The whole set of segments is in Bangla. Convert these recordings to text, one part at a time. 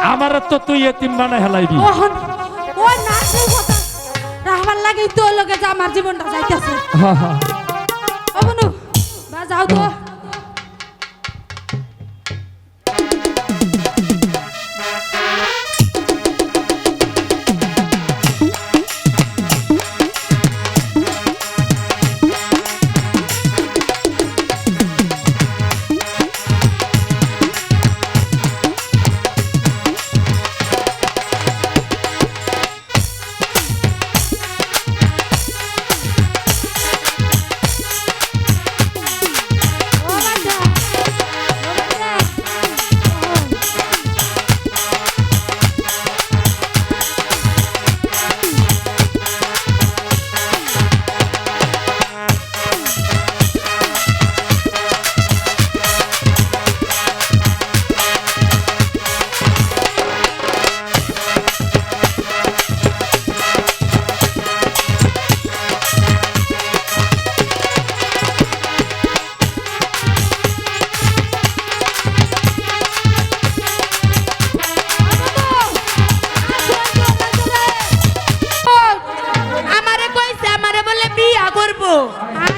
আমার তো তুই এতিম বানাই হেলাইবি ওহন ও না সেই কথা রাহবার লাগে তো লগে যে আমার জীবনটা যাইতেছে ও বনু বা যাও তো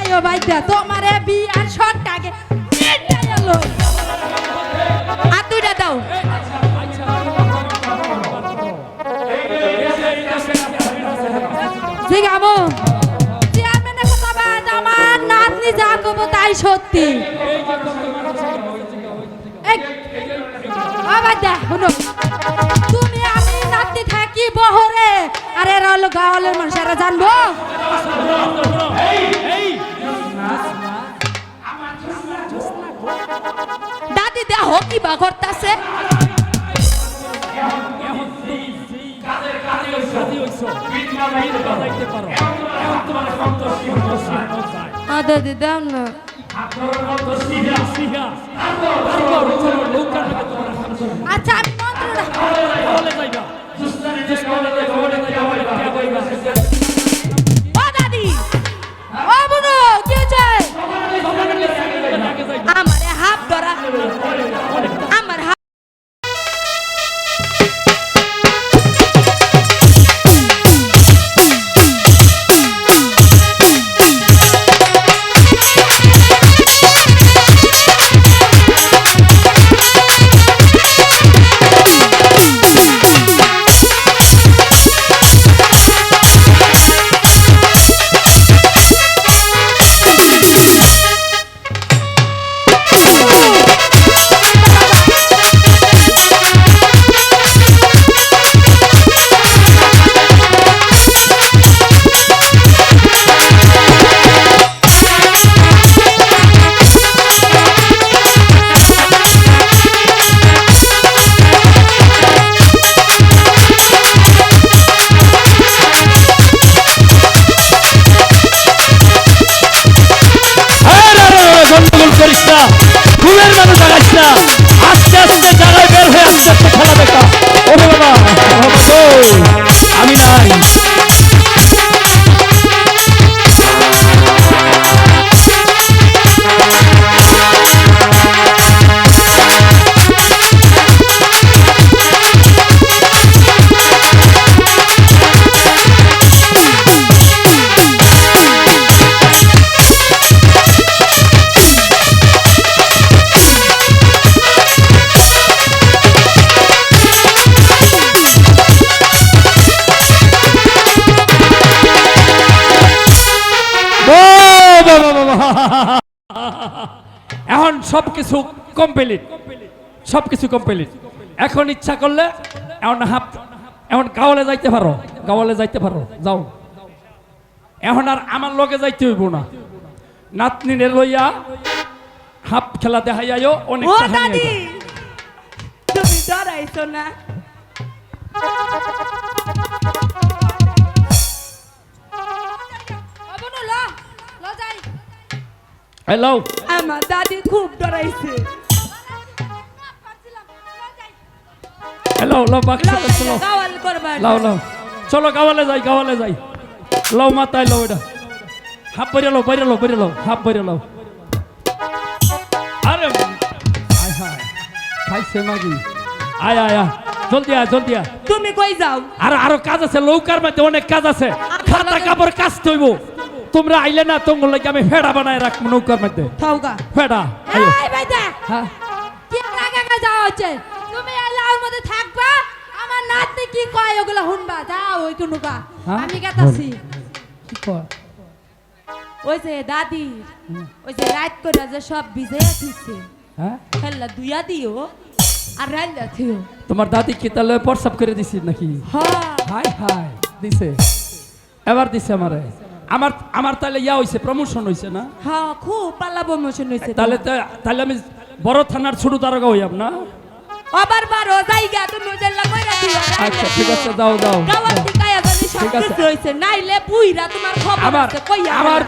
আয়ো ভাইটা তোমারে বিয়ার শর্ট আগে এটা এলো আর দুইটা দাও জিগামো চেয়ারম্যানের কথা বাদ আমার নাতনি যা কব তাই সত্যি বাবা শুনো তুমি আমি নাতনি থাকি বহরে আরে রল গাওয়ালের মানুষেরা জানবো দাদি দেহ কি বা করতেছে দাদি দাম না আচ্ছা আমি মন্ত্রটা ও দাদি ও বুনু কি চাই আমারে হাত ধরা আমার হাত ফুলের মানুষ আগাইছ না আস্তে আস্তে জায়গায় বের হয়ে আস্তে আস্তে খেলা দেখা ওরে বাবা আমি নাই এখন সবকিছু কমপ্লিট সবকিছু কমপ্লিট এখন ইচ্ছা করলে এখন গাওয়ালে যাইতে পারো যাও এখন আর আমার লগে যাইতে হইব না নাতনিনের লইয়া হাফ খেলা দেখাই আইও অনেক তুমি ডরাইছো না হ্যালো আমার দাদি খুব ডরাইছে হ্যালো লো বাক্স চলো গাওয়াল করবা লাও লাও চলো গাওয়ালে যাই লাও মাথায় লাও এটা হাফ বাইরে লাও হাফ বাইরে লাও আরে হায় হায় খাইছে মাগি আয় আয় আয় জলদি আয় জলদি আয় তুমি কই যাও আর আরো কাজ আছে নৌকার মধ্যে অনেক কাজ আছে খাতা কাপড় কাজ তৈব তোমরা আইলে না তোমার লাগে আমি ফেড়া বানায় রাখবো নৌকার মধ্যে থাওগা ফেড়া আইও। এই বাইদা হ্যাঁ কি লাগা যাওয়া হচ্ছে তুমি এই লাউর মধ্যে থাকবা আমার নাতি কি কয় ওগুলা শুনবা যাও ওই কোনুকা হ্যাঁ? আমি গেতাছি কি কয়? ওই যে দাদি ওই যে রাত করে যে সব ভিজে দিচ্ছে হ্যাঁ খেললা দুইয়া দিও আর রান্না থিও তোমার দাদি কি তাহলে প্রস্রাব করে দিছি নাকি হ্যাঁ হাই হাই দিছে এবার দিছে আমারে আমার আমার তাহলে ইয়া হইছে প্রমোশন হইছে না হ্যাঁ খুব পাল্লা প্রমোশন হয়েছে তাহলে আমি বড় থানার ছোট তারকা হইয়াম না আবার বারো জায়গা তুমি ওদের লাগই রাখি আচ্ছা ঠিক আছে দাও দাও গাওয়ার দিকায়া জানি সব ঠিক আছে। কিছু হইছে নাইলে বুইরা তোমার খবর আমার আছে কইয়া আমার